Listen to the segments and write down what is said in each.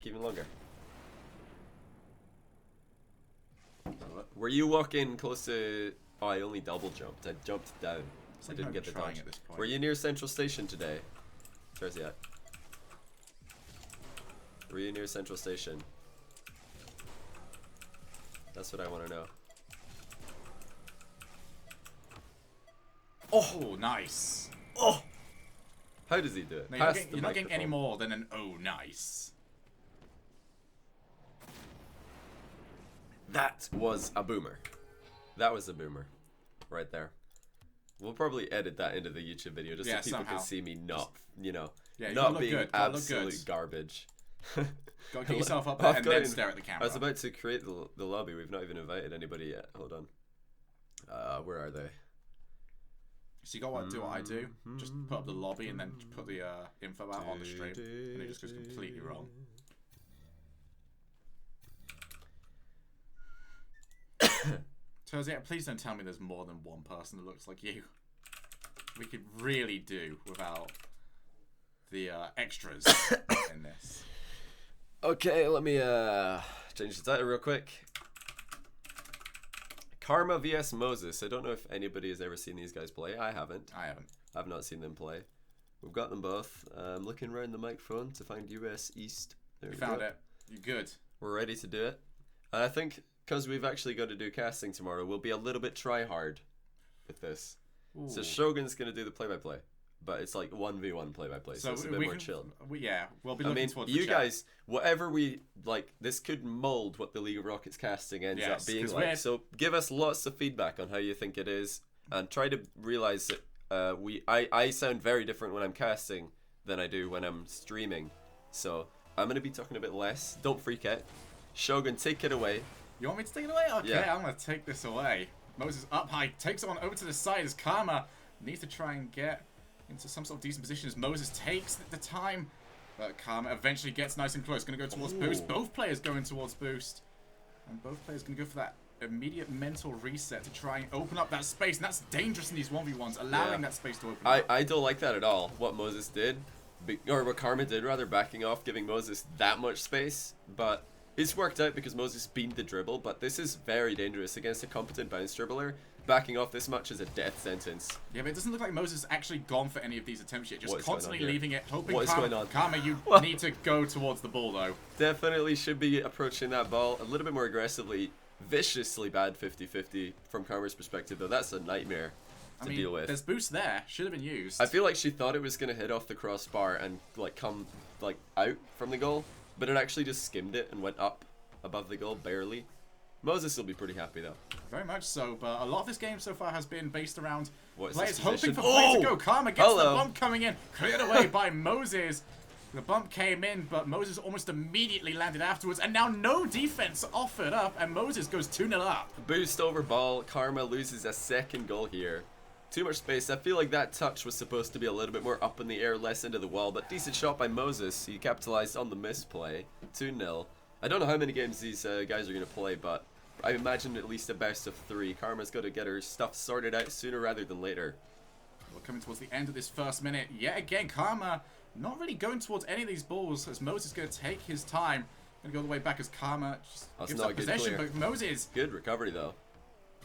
Even longer. Were you walking close to... Oh, I only double jumped. I jumped down. So I didn't get the dodge. Were you near Central Station today? Where's he at? Were you near Central Station? That's what I want to know. Oh, nice. Oh! How does he do it? No, you're not getting any more than an oh, nice. That was a boomer. That was a boomer. Right there. We'll probably edit that into the YouTube video just so people can see me not, you know, not being absolute garbage. Gotta get yourself up there and then stare at the camera. I was about to create the lobby. We've not even invited anybody yet. Hold on. Where are they? So you got to do what I do. Just put up the lobby and then put the info out on the stream. And it just goes completely wrong. Turns out, please don't tell me there's more than one person that looks like you. We could really do without the extras in this. Okay, let me change the title real quick. Karma vs Moses. I don't know if anybody has ever seen these guys play. I haven't. I've not seen them play. We've got them both. I'm looking around the microphone to find US East. There we go. Found it. You're good. We're ready to do it. And I think because we've actually got to do casting tomorrow, we'll be a little bit try-hard with this. Ooh. So Shogun's going to do the play-by-play. But it's like 1v1 play-by-play, so it's a bit more chill. Yeah, we'll be looking towards you guys, whatever we, like, this could mold what the League of Rockets casting ends up being like. So give us lots of feedback on how you think it is, and try to realize that I sound very different when I'm casting than I do when I'm streaming. So I'm going to be talking a bit less. Don't freak out. Shogun, take it away. You want me to take it away? Okay, yeah. I'm going to take this away. Moses up high, takes it on over to the side as Karma needs to try and get into some sort of decent position as Moses takes the time. But Karma eventually gets nice and close. Going to go towards boost. Both players going towards boost. And both players going to go for that immediate mental reset to try and open up that space. And that's dangerous in these 1v1s, allowing that space to open up. I don't like that at all, what Moses did. Or what Karma did, rather, backing off, giving Moses that much space. But it's worked out because Moses beamed the dribble. But this is very dangerous against a competent bounce dribbler. Backing off this much is a death sentence. Yeah, but it doesn't look like Moses has actually gone for any of these attempts yet. Just constantly leaving it, hoping what is going on? Karma, you need to go towards the ball, though. Definitely should be approaching that ball a little bit more aggressively. Viciously bad 50-50 from Karma's perspective, though. That's a nightmare to deal with. There's boost there. Should have been used. I feel like she thought it was going to hit off the crossbar and like come like out from the goal, but it actually just skimmed it and went up above the goal, barely. Moses will be pretty happy, though. Very much so, but a lot of this game so far has been based around players hoping for play to go. Karma gets the bump coming in, cleared away by Moses. The bump came in, but Moses almost immediately landed afterwards, and now no defense offered up, and Moses goes 2-0 up. Boost over ball. Karma loses a second goal here. Too much space. I feel like that touch was supposed to be a little bit more up in the air, less into the wall, but decent shot by Moses. He capitalized on the misplay. 2-0. I don't know how many games these guys are going to play, but I imagine at least a best of 3. Karma's got to get her stuff sorted out sooner rather than later. We're coming towards the end of this first minute. Yet again, Karma not really going towards any of these balls as Moses is going to take his time. Going to go all the way back as Karma just gives up possession, but Moses... Good recovery, though.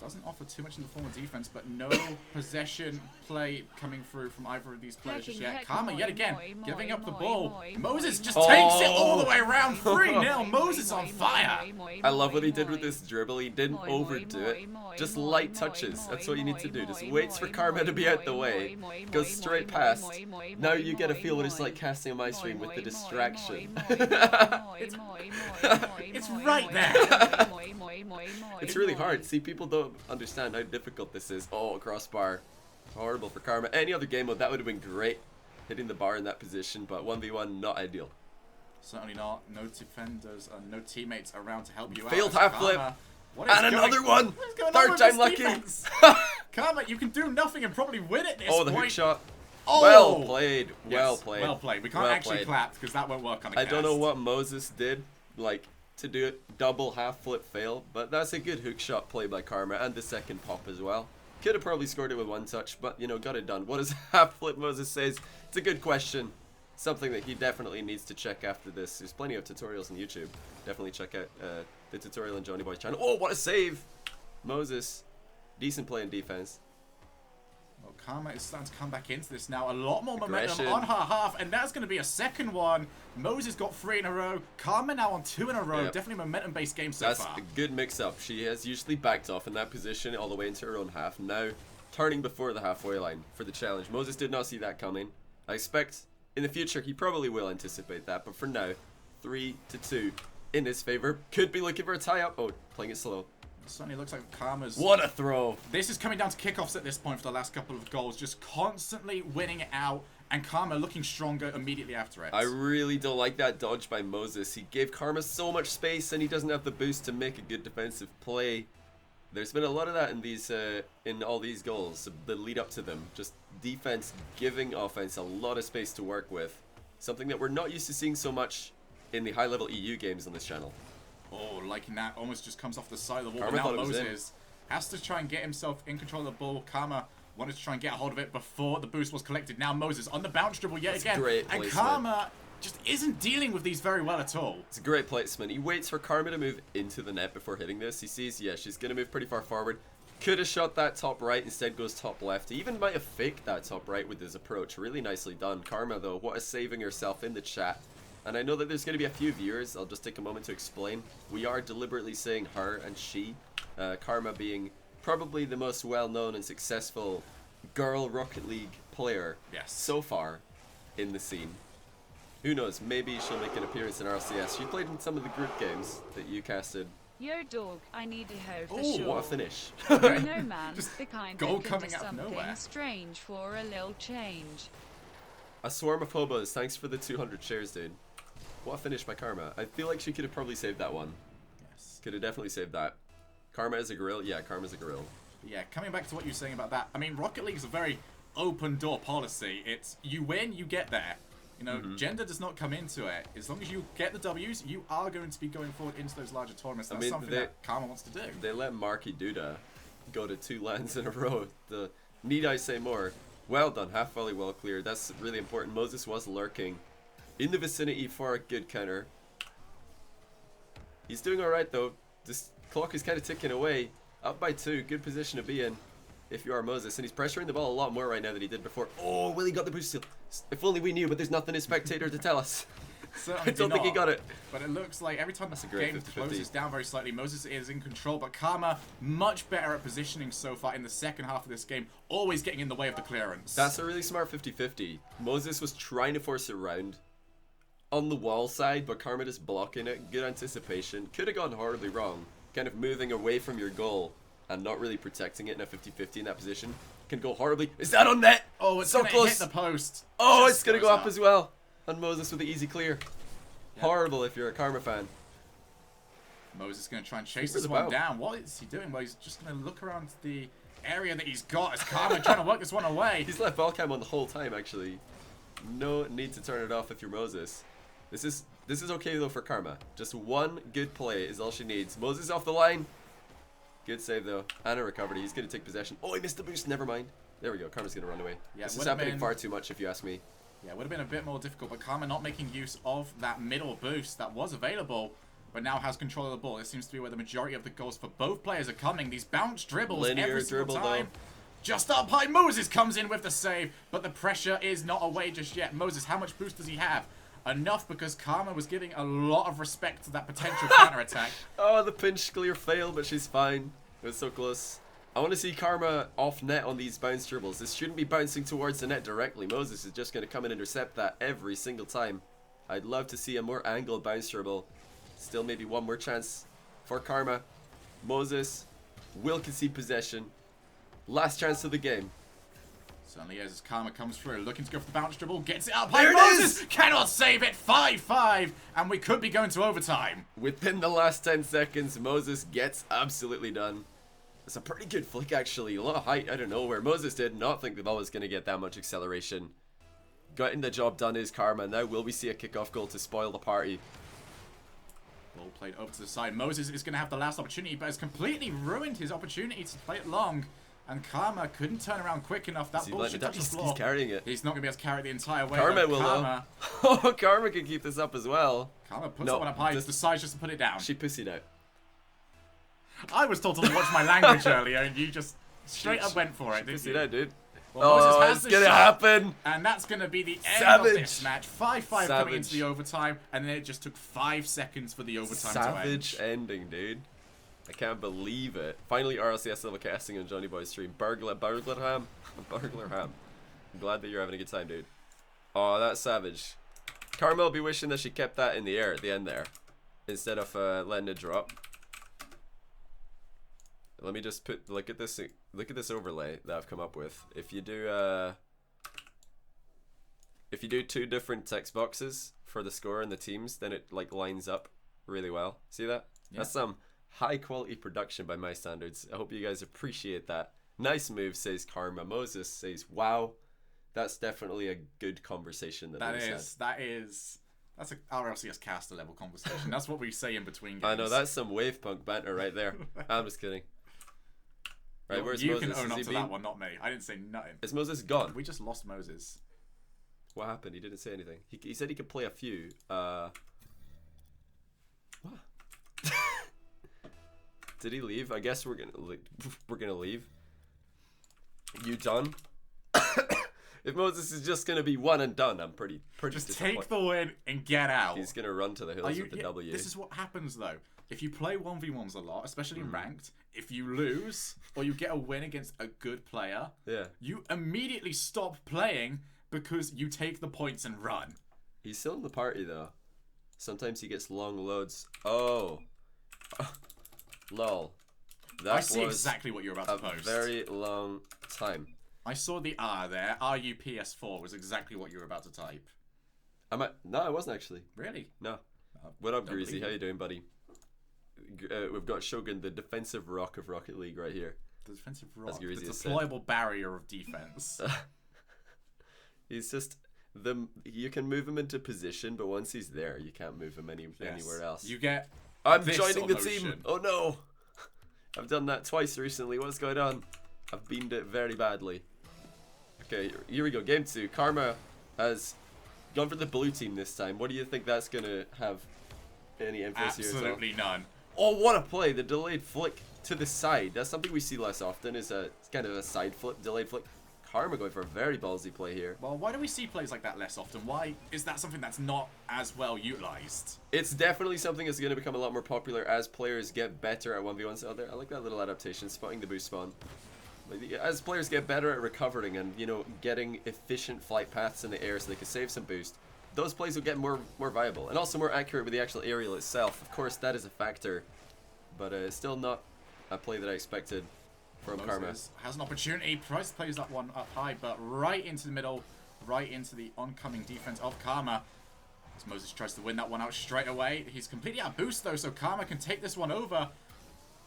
Doesn't offer too much in the form of defense, but no possession play coming through from either of these players just yet. Karma, yet again, giving up the ball. Moses just takes it all the way around. 3-0. Moses on fire. I love what he did with this dribble. He didn't overdo it. Just light touches. That's what you need to do. Just waits for Karma to be out the way. Goes straight past. Now you get a feel what it's like casting on my stream with the distraction. It's right there. It's really hard. See, people don't understand how difficult this is. Oh, crossbar. Horrible for Karma. Any other game mode, that would have been great. Hitting the bar in that position, but 1v1, not ideal. Certainly not. No defenders and no teammates around to help you out. Failed half flip. And another one. Third time lucky. Karma, you can do nothing and probably win at this point. Oh, the hook shot. Oh! Well played. Well played. Well played. We can't actually clap because that won't work on a cast. I don't know what Moses did, like, to do it double half flip fail, but that's a good hook shot play by Karma, and the second pop as well. Could have probably scored it with one touch, but you know, got it done. What does half flip Moses says? It's a good question. something that he definitely needs to check after this. There's plenty of tutorials on YouTube. Definitely check out the tutorial on Johnny Boy's channel. Oh, what a save! Moses, decent play in defense. Well, Karma is starting to come back into this now. A lot more momentum Aggression. on her half, and that's going to be a second one. Moses got 3 in a row. Karma now on 2 in a row. Yep. Definitely momentum-based game so That's far. a good mix-up. She has usually backed off in that position all the way into her own half. Now, turning before the halfway line for the challenge. Moses did not see that coming. I expect in the future he probably will anticipate that, but for now, 3-2 in his favor. Could be looking for a tie-up. Oh, playing it slow. It certainly looks like Karma's... What a throw! This is coming down to kickoffs at this point for the last couple of goals. Just constantly winning it out, and Karma looking stronger immediately after it. I really don't like that dodge by Moses. He gave Karma so much space, and he doesn't have the boost to make a good defensive play. There's been a lot of that in these, in all these goals, the lead up to them. Just defense giving offense a lot of space to work with. Something that we're not used to seeing so much in the high-level EU games on this channel. Oh, liking that. Almost just comes off the side of the wall. Karma But now thought it was Moses has to try and get himself in control of the ball. Karma wanted to try and get a hold of it before the boost was collected. Now Moses on the bounce dribble yet again. Great And placement. Karma just isn't dealing with these very well at all. It's a great placement. He waits for Karma to move into the net before hitting this. He sees, yeah, she's going to move pretty far forward. Could have shot that top right, instead goes top left. He even might have faked that top right with his approach. Really nicely done. Karma, though, what a saving herself in the chat. And I know that there's going to be a few viewers. I'll just take a moment to explain. We are deliberately saying her and she. Karma being probably the most well-known and successful girl Rocket League player so far in the scene. Who knows, maybe she'll make an appearance in RCS. She played in some of the group games that you casted. Yo dog, I need a hoe for Oh, sure. what a finish. No man, Just the kind goal that could coming do out of something nowhere. strange for a little change. A swarm of hobos, thanks for the 200 shares, dude. What a finish by Karma. I feel like she could have probably saved that one. Yes. Could have definitely saved that. Karma is a gorilla? Yeah, Karma's a gorilla. Yeah, coming back to what you were saying about that. I mean, Rocket League is a very open door policy. It's you win, you get there. You know, gender does not come into it. As long as you get the W's, you are going to be going forward into those larger tournaments. That's something that Karma wants to do. They let Marky Duda go to 2 lands in a row. Need I say more? Well done, half volley well cleared. That's really important. Moses was lurking in the vicinity for a good counter. He's doing alright though. This clock is kind of ticking away. Up by 2, good position to be in if you are Moses. And he's pressuring the ball a lot more right now than he did before. Oh, Willie got the boost steal. If only we knew, but there's nothing in Spectator to tell us. I don't think he got it. But it looks like every time the great game 50-50. closes down very slightly, Moses is in control. But Karma, much better at positioning so far in the second half of this game, always getting in the way of the clearance. That's a really smart 50-50. Moses was trying to force it round on the wall side, but Karma just blocking it. Good anticipation. Could have gone horribly wrong. Kind of moving away from your goal and not really protecting it in a 50-50 in that position. Can go horribly. Is that on net? Oh, it's so gonna close. hit the post. Oh, Just it's gonna goes go up as well. And Moses with the easy clear. Horrible if you're a Karma fan. Moses is going to try and chase Who's this one about? down. What is he doing? Well, he's just going to look around the area that he's got as Karma trying to work this one away. He's left ball cam on the whole time actually. No need to turn it off if you're Moses. This is okay though for Karma. Just one good play is all she needs. Moses off the line. Good save though. And a recovery. He's going to take possession. Oh, he missed the boost. Never mind. There we go. Karma's going to run away. Yeah, this is would have happening been- far too much if you ask me. Yeah, it would have been a bit more difficult, but Karma not making use of that middle boost that was available, but now has control of the ball. This seems to be where the majority of the goals for both players are coming. These bounce dribbles Linear every single dribble, time. though. Just up high, Moses comes in with the save, but the pressure is not away just yet. Moses, how much boost does he have? Enough, because Karma was giving a lot of respect to that potential counter-attack. Oh, the pinch clear fail, but she's fine. It was so close. I want to see Karma off net on these bounce dribbles. This shouldn't be bouncing towards the net directly. Moses is just going to come and intercept that every single time. I'd love to see a more angled bounce dribble. Still maybe one more chance for Karma. Moses will concede possession. Last chance of the game. Certainly is, as Karma comes through, looking to go for the bounce dribble, gets it up high. There it Moses is! cannot save it. 5-5, and we could be going to overtime. Within the last 10 seconds, Moses gets absolutely done. It's a pretty good flick, actually. A lot of height out of nowhere. Moses did not think the ball was going to get that much acceleration. Getting the job done is Karma. Now will we see a kickoff goal to spoil the party? Ball played over to the side. Moses is going to have the last opportunity, but has completely ruined his opportunity to play it long. And Karma couldn't turn around quick enough. That Is he ball letting should it down? touch the He's floor. carrying it. He's not going to be able to carry it the entire way. Karma though. will Karma, though. Oh, Karma can keep this up as well. Karma puts No, that one up high, just- decides just to put it down. She pussied out. I was told to watch my language earlier, and you just straight up went for it, She didn't pussied you? out, dude. Well, Moses Oh, has it's the gonna shot, happen. And that's going to be the end Savage. of this match. 5-5 coming into Savage. the overtime, and then it just took 5 seconds for the overtime Savage to end. ending, dude. I can't believe it. Finally, RLCS level casting on Johnny Boy's stream. Burglarham. Burglarham. I'm glad that you're having a good time, dude. Oh, that's savage. Karma will be wishing that she kept that in the air at the end there, instead of letting it drop. Let me just look at this overlay that I've come up with. If you do 2 different text boxes for the score and the teams, then it like lines up really well. See that? Yeah. That's some high quality production by my standards. I hope you guys appreciate that. Nice move, says Karma. Moses says, wow. That's definitely a good conversation that they've had. That's a RLCS caster level conversation. That's what we say in between games. I know, that's some wave punk banter right there. I'm just kidding. Right, where's you Moses? can own Has up he to been? that one, not me. I didn't say nothing. Is Moses gone? We just lost Moses. What happened? He didn't say anything. He said he could play a few. What? Did he leave? I guess we're gonna leave. You done? If Moses is just gonna be one and done, I'm pretty Just disappointed. take the win and get out. He's gonna run to the hills with the W. This is what happens though. If you play 1v1s a lot, especially Hmm. in ranked, if you lose or you get a win against a good player, Yeah. you immediately stop playing because you take the points and run. He's still in the party though. Sometimes he gets long loads. Oh. Lol. That I see was exactly what you're about to a post. very long time. I saw the R there. RUPS4 was exactly what you were about to type. No, I wasn't actually. Really? No. What up, Don't Greasy? believe How it. you doing, buddy? We've got Shogun, the defensive rock of Rocket League, right here. The defensive rock. The Greasy has said. deployable barrier of defense. He's just you can move him into position, but once he's there, you can't move him anywhere else. You get. I'm this joining the sort of team. motion. Oh no! I've done that twice recently. What's going on? I've beamed it very badly. Okay, here we go. Game 2. Karma has gone for the blue team this time. What do you think that's gonna have any influence here? Absolutely none. Oh, what a play! The delayed flick to the side. That's something we see less often. It's kind of a side flip, delayed flick. Karma going for a very ballsy play here. Well, why do we see plays like that less often? Why is that something that's not as well utilized? It's definitely something that's going to become a lot more popular as players get better at 1v1s out there. I like that little adaptation, spotting the boost spawn. As players get better at recovering and, you know, getting efficient flight paths in the air so they can save some boost, those plays will get more viable and also more accurate with the actual aerial itself. Of course, that is a factor, but it's still not a play that I expected from Karma. Moses has an opportunity. Price plays that one up high, but right into the middle, right into the oncoming defense of Karma. As Moses tries to win that one out straight away. He's completely out of boost though, so Karma can take this one over.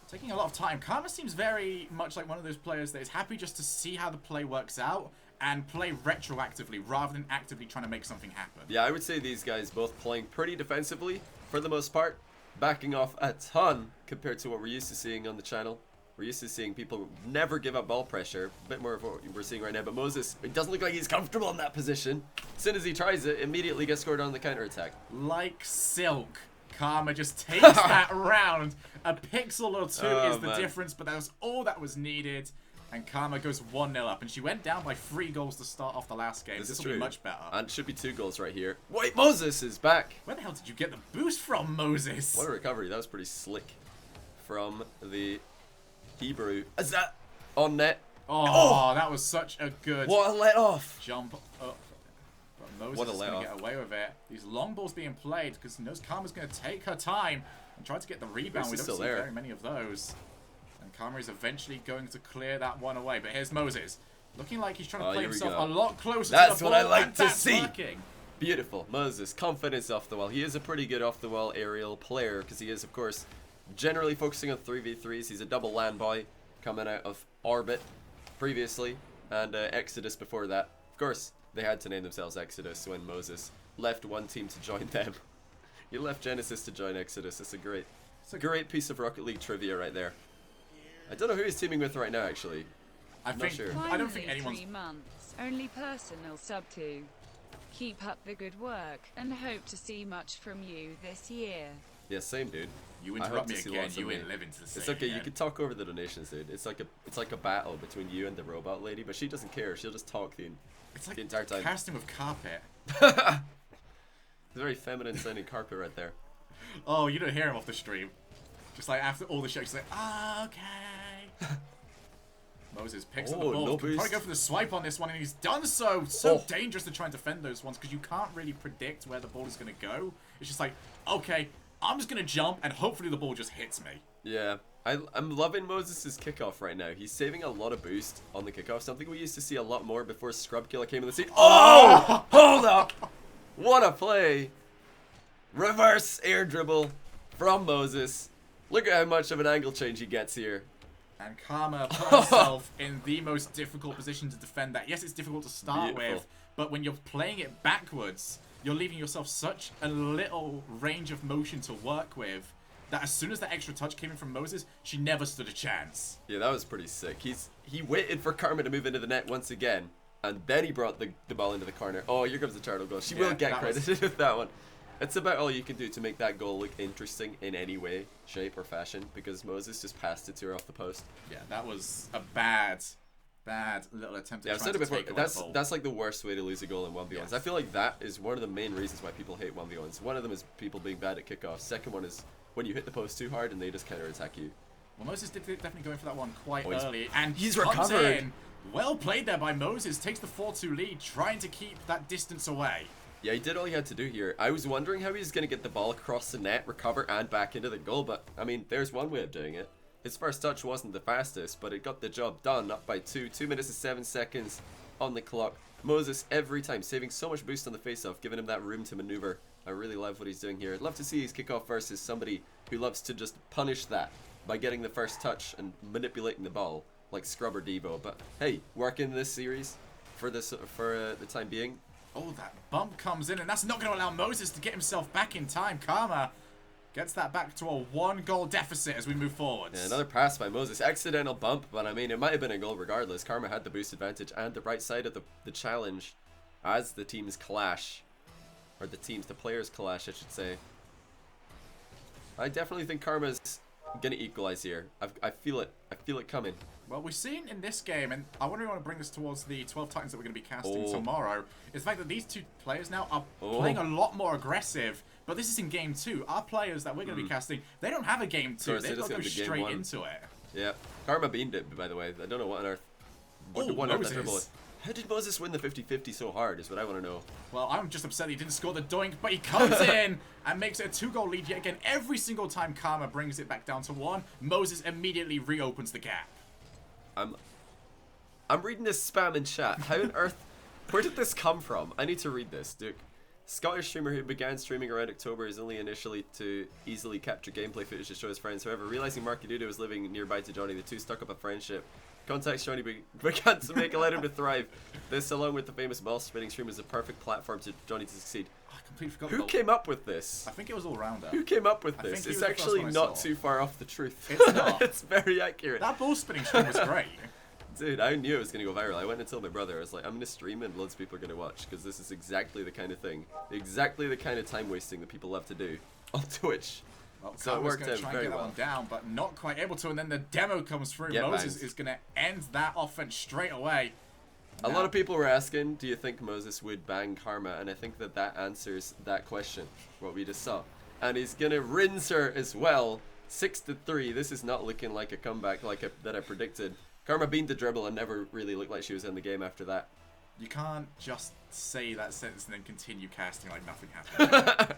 Taking a lot of time. Karma seems very much like one of those players that is happy just to see how the play works out and play retroactively rather than actively trying to make something happen. Yeah, I would say these guys both playing pretty defensively for the most part, backing off a ton compared to what we're used to seeing on the channel. We're used to seeing people never give up ball pressure, a bit more of what we're seeing right now, but Moses, it doesn't look like he's comfortable in that position. As soon as he tries it, immediately gets scored on the counterattack. Like silk, Karma just takes that round. A pixel or two Oh, is the man. difference, but that was all that was needed. And Karma goes 1-0 up, and she went down by 3 goals to start off the last game. This is This will be true. much better. And it should be 2 goals right here. Wait, Moses is back. Where the hell did you get the boost from, Moses? What a recovery. That was pretty slick from the Hebrew. Is that on net? Oh, that was such a good What a let off. jump up. But Moses What a is going to let-off. get away with it. These long balls being played because he knows Karma's going to take her time and try to get the rebound. Boost We is don't still see there. very many of those. And Karma is eventually going to clear that one away. But here's Moses. Looking like he's trying to Oh, play here we himself go. a lot closer That's to the what I ball, like and to that's see. working. Beautiful. Moses, confidence off the wall. He is a pretty good off the wall aerial player because he is, of course, generally focusing on 3v3s. He's a double land boy coming out of Orbit previously and Exodus before that. Of course, they had to name themselves Exodus when Moses left one team to join them. He left Genesis to join Exodus. It's a great piece of Rocket League trivia right there. I don't know who he's teaming with right now, actually. I I'm think not sure. Finally, I don't think anyone's 3 months. Only personal sub 2. Keep up the good work and hope to see much from you this year. Yeah, same, dude. You I hope interrupt to me see again, lots of you me. ain't living to see It's it okay, you again. can talk over the donations, dude. It's like a battle between you and the robot lady, but she doesn't care. She'll just talk It's like the entire time. casting with carpet. It's a very feminine sounding carpet right there. Oh, you don't hear him off the stream. Just like after all the show, she's like, okay. Moses picks up the Oh, ball. no Can probably boost. go for the swipe on this one, and he's done so. So Oh. dangerous to try and defend those ones because you can't really predict where the ball is going to go. It's just like, okay, I'm just going to jump, and hopefully the ball just hits me. Yeah, I'm loving Moses' kickoff right now. He's saving a lot of boost on the kickoff, something we used to see a lot more before Scrub Killer came in the scene. Oh! Hold up! What a play! Reverse air dribble from Moses. Look at how much of an angle change he gets here. And Karma put himself in the most difficult position to defend that. Yes, it's difficult to start Beautiful. with, but when you're playing it backwards, you're leaving yourself such a little range of motion to work with that as soon as that extra touch came in from Moses, she never stood a chance. Yeah, that was pretty sick. He waited for Karma to move into the net once again, and then he brought the ball into the corner. Oh, here comes the turtle goal. She will Yeah, get that was- credited with that one. It's about all you can do to make that goal look interesting in any way, shape, or fashion, because Moses just passed it to her off the post. Yeah, that was a bad little attempt Yeah, at I've trying said it to before. take away the ball. That's like the worst way to lose a goal in 1v1s. Yes. I feel like that is one of the main reasons why people hate 1v1s. One of them is people being bad at kickoffs. Second one is when you hit the post too hard and they just counter-attack you. Well, Moses did definitely go in for that one quite Oh, he's- early, and he's comes recovered. in. Well played there by Moses. Takes the 4-2 lead, trying to keep that distance away. Yeah, he did all he had to do here. I was wondering how he was going to get the ball across the net, recover, and back into the goal, but, I mean, there's one way of doing it. His first touch wasn't the fastest, but it got the job done, up by 2. 2 minutes and 7 seconds on the clock. Moses, every time, saving so much boost on the face-off, giving him that room to maneuver. I really love what he's doing here. I'd love to see his kickoff versus somebody who loves to just punish that by getting the first touch and manipulating the ball, like Scrub or Devo. But, hey, working this series for the time being. Oh, that bump comes in, and that's not going to allow Moses to get himself back in time. Karma gets that back to a 1-goal deficit as we move forward. Yeah, another pass by Moses. Accidental bump, but I mean, it might have been a goal regardless. Karma had the boost advantage and the right side of the challenge as the teams clash. Or the players clash, I should say. I definitely think Karma's going to equalize here. I feel it. I feel it coming. Well, we've seen in this game, and I wonder if we want to bring this towards the 12 Titans that we're going to be casting Oh. tomorrow, is the fact that these two players now are Oh. playing a lot more aggressive. But this is in game 2. Our players that we're going to be casting, they don't have a game 2. course, They've they got just to go got the game straight 1. into it. Yeah. Karma beamed it, by the way. I don't know what on earth. Oh, what on earth Moses. that dribble is. How did Moses win the 50-50 so hard is what I want to know. Well, I'm just upset he didn't score the doink, but he comes in and makes it a 2-goal lead yet again. Every single time Karma brings it back down to 1, Moses immediately reopens the gap. I'm reading this spam in chat. How on earth? Where did this come from? I need to read this, Duke. Scottish streamer who began streaming around October is only initially to easily capture gameplay footage to show his friends. However, realizing Markiduda was living nearby to Johnny, the two stuck up a friendship. Contacts Johnny began to make allowed him to thrive. This, along with the famous ball spinning stream, is a perfect platform to Johnny to succeed. I completely forgot Who about came up with this? I think it was all rounder. Who came up with I think this? he It's was the first actually one I not saw. too far off the truth. It's not. It's very accurate. That ball spinning stream was great. Dude, I knew it was going to go viral. I went and told my brother, I was like, I'm going to stream and loads of people are going to watch because this is exactly the kind of thing, exactly the kind of time wasting that people love to do on Twitch. Well, So it Karma's worked gonna out try and very get that well. one down, but not quite able to. And then the demo comes through. Get Moses banged. is going to end that offense straight away. A Now- lot of people were asking, do you think Moses would bang Karma? And I think that answers that question, what we just saw. And he's going to rinse her as well. 6-3. This is not looking like a comeback that I predicted. Karma beamed the dribble and never really looked like she was in the game after that. You can't just say that sentence and then continue casting like nothing happened.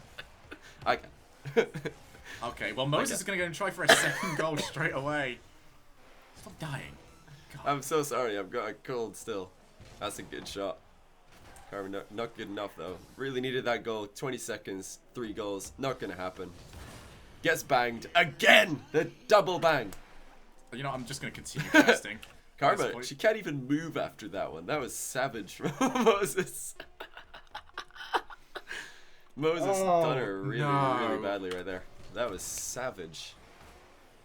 I can. Okay, well, Moses Okay. is going to go and try for a second goal straight away. Stop dying. God. I'm so sorry, I've got a cold still. That's a good shot. Karma, not good enough though. Really needed that goal. 20 seconds, 3 goals. Not gonna happen. Gets banged again! The double bang! You know, I'm just going to continue casting. At this Karma, point. she can't even move after that one. That was savage from Moses. Moses done her really, no. really badly right there. That was savage.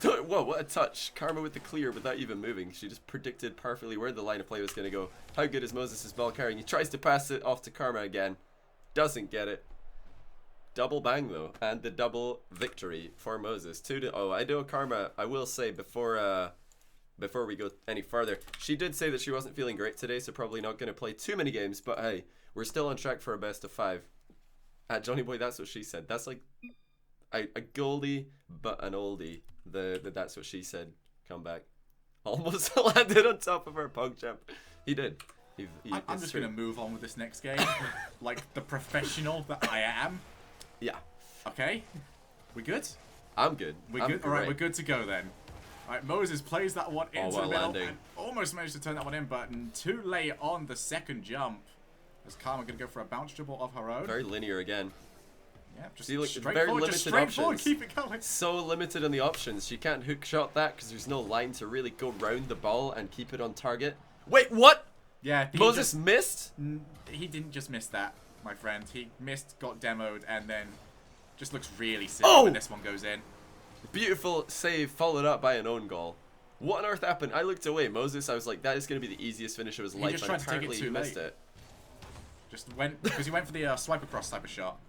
Whoa, what a touch. Karma with the clear without even moving. She just predicted perfectly where the line of play was going to go. How good is Moses' ball carrying? He tries to pass it off to Karma again. Doesn't get it. Double bang though. And the double victory for Moses. 2-0. I know Karma, I will say before we go any further, she did say that she wasn't feeling great today, so probably not going to play too many games, but hey, we're still on track for a best of 5. Johnny Boy, that's what she said. That's like a Goldie, but an oldie. The that's what she said comeback. Almost landed on top of her PogChamp. He did. I'm just going to move on with this next game. Like the professional that I am. Yeah. Okay. We good? I'm good. We're good. All right, we're good to go then. All right, Moses plays that one into the middle and almost managed to turn that one in, but too late on the second jump. Is Karma going to go for a bounce dribble of her own? Very linear again. Yeah, just See, look, straightforward, very just limited straightforward, options. keep it going. So limited on the options. She can't hook shot that because there's no line to really go round the ball and keep it on target. Wait, what? Yeah, Moses missed? He didn't just miss that, my friend. He missed, got demoed, and then just looks really silly when this one goes in. Beautiful save followed up by an own goal. What on earth happened? I looked away. Moses, I was like, that is going to be the easiest finish of his life. Just tried to take it too missed late. it. Just went, because he went for the swipe across type of shot,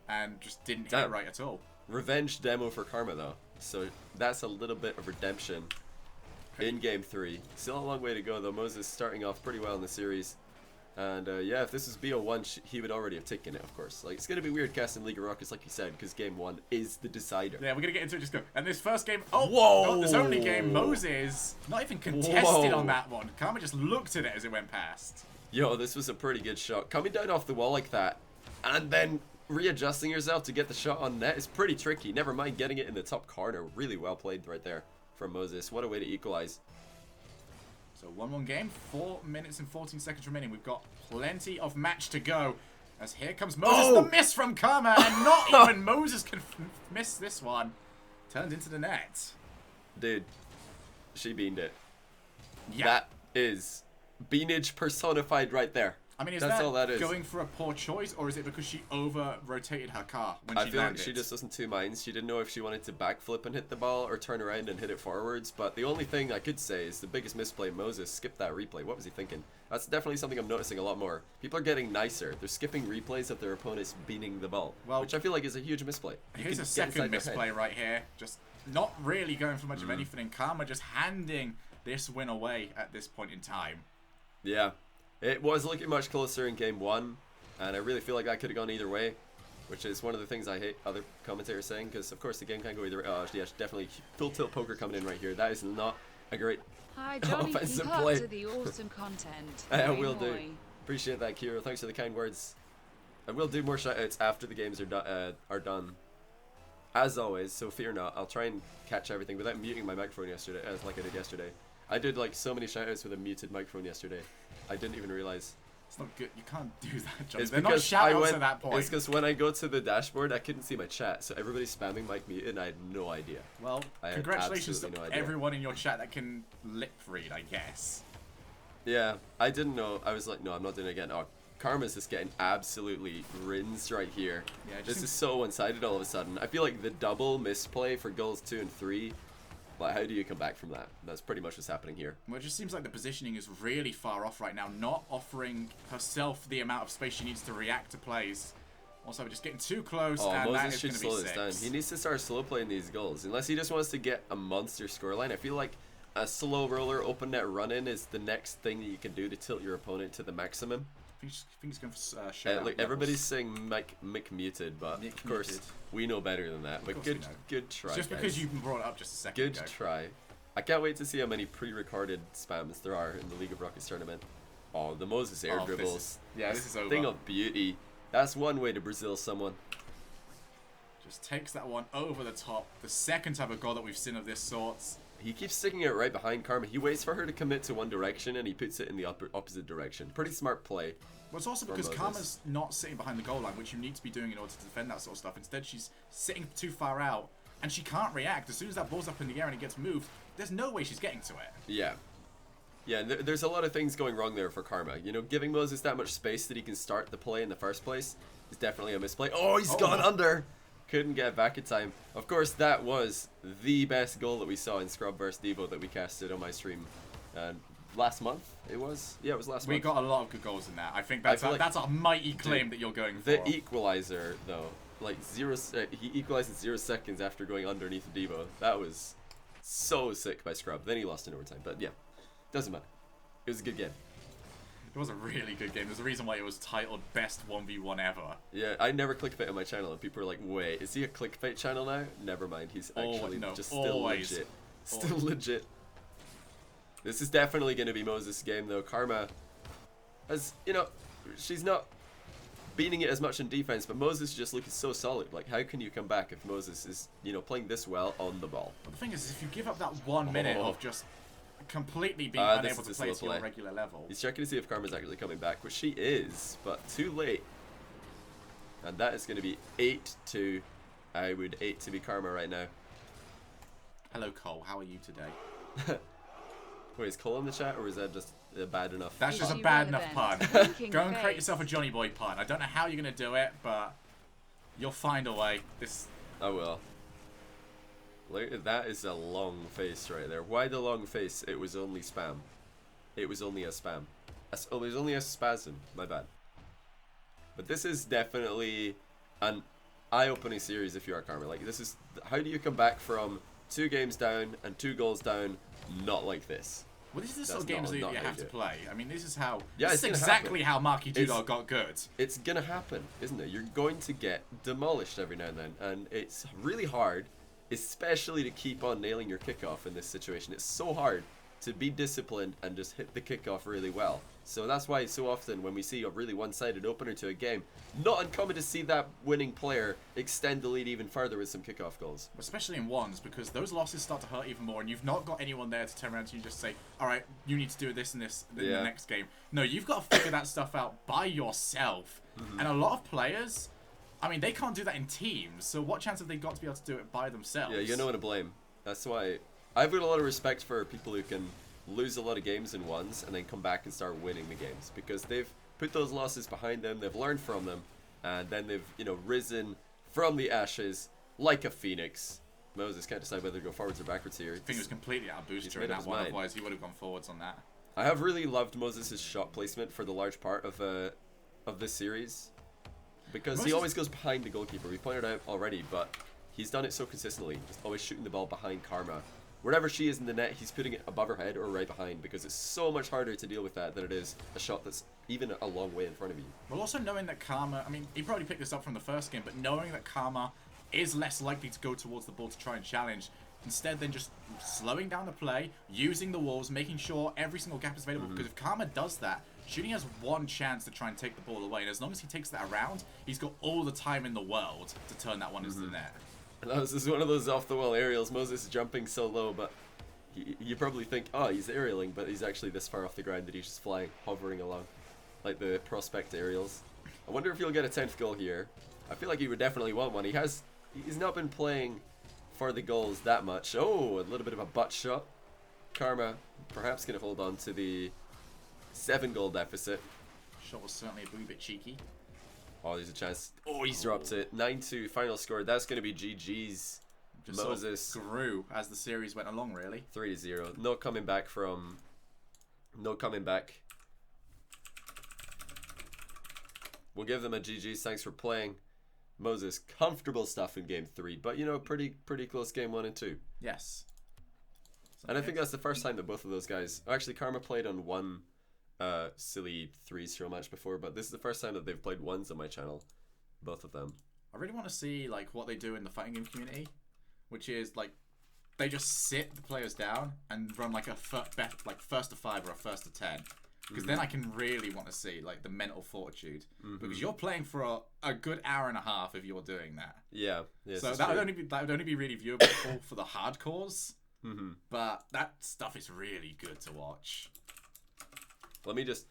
and just didn't hit it right at all. Revenge demo for Karma though. So that's a little bit of redemption in game 3. Still a long way to go though. Moses starting off pretty well in the series. And yeah, if this was BO1, he would already have taken it, of course. Like, it's going to be weird casting League of Rockets, like you said, because game 1 is the decider. Yeah, we're going to get into it, just go. And this first game, oh, whoa! Not this only game, Moses, not even contested on that one. Karma just looked at it as it went past. Yo, this was a pretty good shot. Coming down off the wall like that, and then readjusting yourself to get the shot on net is pretty tricky. Never mind getting it in the top corner. Really well played right there from Moses. What a way to equalize. So 1-1 game, 4 minutes and 14 seconds remaining. We've got plenty of match to go. As here comes Moses, the miss from Karma, and not even Moses can miss this one. Turned into the net. Dude, she beaned it. Yeah. That is beanage personified right there. I mean, is That's that, all that is. going for a poor choice, or is it because she over-rotated her car when I she feel landed? like she just was in two minds. She didn't know if she wanted to backflip and hit the ball or turn around and hit it forwards. But the only thing I could say is the biggest misplay, Moses skipped that replay. What was he thinking? That's definitely something I'm noticing a lot more. People are getting nicer. They're skipping replays of their opponents beating the ball, which I feel like is a huge misplay. Here's a second misplay right here. Just not really going for much of anything. And Karma just handing this win away at this point in time. Yeah. It was looking much closer in game 1, and I really feel like that could have gone either way, which is one of the things I hate other commentators saying, because of course the game can go either way. Oh, yeah, definitely full tilt poker coming in right here. That is not a great Hi, Johnny, offensive keep play. up to the awesome content. I will do. Appreciate that, Kiro. Thanks for the kind words. I will do more shoutouts after the games are done, as always. So fear not. I'll try and catch everything without muting my microphone yesterday, like I did yesterday. I did like so many shoutouts with a muted microphone yesterday. I didn't even realize. It's not good. You can't do that, John. It's They're not because shoutouts at that point. It's because when I go to the dashboard, I couldn't see my chat, so everybody's spamming mic muted, and I had no idea. Well, congratulations to everyone in your chat that can lip read, I guess. Yeah, I didn't know. I was like, no, I'm not doing it again. Oh, Karma's just getting absolutely rinsed right here. Yeah, this is so one-sided all of a sudden. I feel like the double misplay for goals 2 and 3. But how do you come back from that? That's pretty much what's happening here. Well, it just seems like the positioning is really far off right now, not offering herself the amount of space she needs to react to plays. Also, we're just getting too close, and Moses that is going to be 6. Down. He needs to start slow playing these goals. Unless he just wants to get a monster scoreline. I feel like a slow roller open net run-in is the next thing that you can do to tilt your opponent to the maximum. I think he's going for showdown look, everybody's saying Mick muted, but of course we know better than that. But good try. Just because you brought it up just a second ago. Good try. I can't wait to see how many pre-recorded spams there are in the League of Rockets tournament. Oh, the Moses air dribbles. This is over. Thing of beauty. That's one way to Brazil someone. Just takes that one over the top. The second type of goal that we've seen of this sort. He keeps sticking it right behind Karma. He waits for her to commit to one direction and he puts it in the opposite direction. Pretty smart play. Well, it's also because Karma's not sitting behind the goal line, which you need to be doing in order to defend that sort of stuff. Instead, she's sitting too far out, and she can't react. As soon as that ball's up in the air and it gets moved, there's no way she's getting to it. Yeah. Yeah, there's a lot of things going wrong there for Karma. You know, giving Moses that much space that he can start the play in the first place is definitely a misplay. Oh, he's gone under! couldn't get back in time. Of course, that was the best goal that we saw in Scrub vs Devo that we casted on my stream last month. It was? Yeah, it was last month. We got a lot of good goals in that. I think that's that's a mighty claim that you're going for. The equalizer, though, like he equalized in 0 seconds after going underneath Devo. That was so sick by Scrub. Then he lost in overtime, but yeah, doesn't matter. It was a good game. It was a really good game. There's a reason why it was titled Best 1v1 Ever. Yeah, I never clickbait on my channel, and people are like, wait, is he a clickbait channel now? Never mind, he's actually still legit. Still legit. This is definitely going to be Moses' game, though. Karma, as you know, she's not beating it as much in defense, but Moses is just looking so solid. Like, how can you come back if Moses is, playing this well on the ball? But the thing is, if you give up that 1 minute of just completely being unable to play to your regular level. He's checking to see if Karma's actually coming back, which she is, but too late. And that is going to be 8-2. I would 8 to be Karma right now. Hello, Cole. How are you today? Wait, is Cole in the chat, or is that just bad enough? That's just a bad enough pun. Go and create yourself a Johnny Boy pun. I don't know how you're going to do it, but you'll find a way. I will. That is a long face right there. Why the long face? It was only spam. It was only a spam. It was only a spasm. My bad. But this is definitely an eye-opening series if you are Karma. Like, this is... How do you come back from 2 games down and 2 goals down not like this? Well, this is the sort of games that you have to play. I mean, this is how... Yeah, this is exactly how Marky Doodle got good. It's gonna happen, isn't it? You're going to get demolished every now and then. And it's really hard, especially to keep on nailing your kickoff in this situation. It's so hard to be disciplined and just hit the kickoff really well. So that's why so often when we see a really one-sided opener to a game, not uncommon to see that winning player extend the lead even further with some kickoff goals. Especially in ones, because those losses start to hurt even more, and you've not got anyone there to turn around to you and just say, all right, you need to do this and this in the next game. No, you've got to figure that stuff out by yourself. And a lot of players, I mean, they can't do that in teams, so what chance have they got to be able to do it by themselves? Yeah, you know what to blame. That's why I've got a lot of respect for people who can lose a lot of games in ones and then come back and start winning the games, because they've put those losses behind them, they've learned from them, and then they've risen from the ashes like a phoenix. Moses can't decide whether to go forwards or backwards here. I think he was completely out of booster in that one, otherwise he would have gone forwards on that. I have really loved Moses' shot placement for the large part of this series, because he always goes behind the goalkeeper. We pointed out already, but he's done it so consistently, just always shooting the ball behind Karma. Wherever she is in the net, he's putting it above her head or right behind, because it's so much harder to deal with that than it is a shot that's even a long way in front of you. Well, also knowing that Karma, I mean, he probably picked this up from the first game, but knowing that Karma is less likely to go towards the ball to try and challenge, instead then just slowing down the play, using the walls, making sure every single gap is available, because if Karma does that, Shooting has one chance to try and take the ball away, and as long as he takes that around, he's got all the time in the world to turn that one into the net. And this is one of those off-the-wall aerials. Moses is jumping so low, but you probably think, oh, he's aerialing, but he's actually this far off the ground that he's just flying, hovering along, like the prospect aerials. I wonder if he'll get a 10th goal here. I feel like he would definitely want one. He's not been playing for the goals that much. Oh, a little bit of a butt shot. Karma perhaps going to hold on to the 7-goal deficit. Shot was certainly a wee bit cheeky. Oh, there's a chance. Oh, he's dropped it. 9-2 final score. That's going to be GG's. Just Moses sort of grew as the series went along, really. 3-0. No coming back from... No coming back. We'll give them a GG's. Thanks for playing. Moses, comfortable stuff in game 3, but you know, pretty close game 1 and 2. Yes. And I think that's the first time that both of those guys... Actually, Karma played on one silly 3s show match before, but this is the first time that they've played ones on my channel. Both of them. I really want to see like what they do in the fighting game community, which is like they just sit the players down and run like a first to 5 or a first to 10. Because then I can really want to see like the mental fortitude. Because you're playing for a good hour and a half if you're doing that. Yeah. So that would only be really viewable for the hardcores. But that stuff is really good to watch. Let me just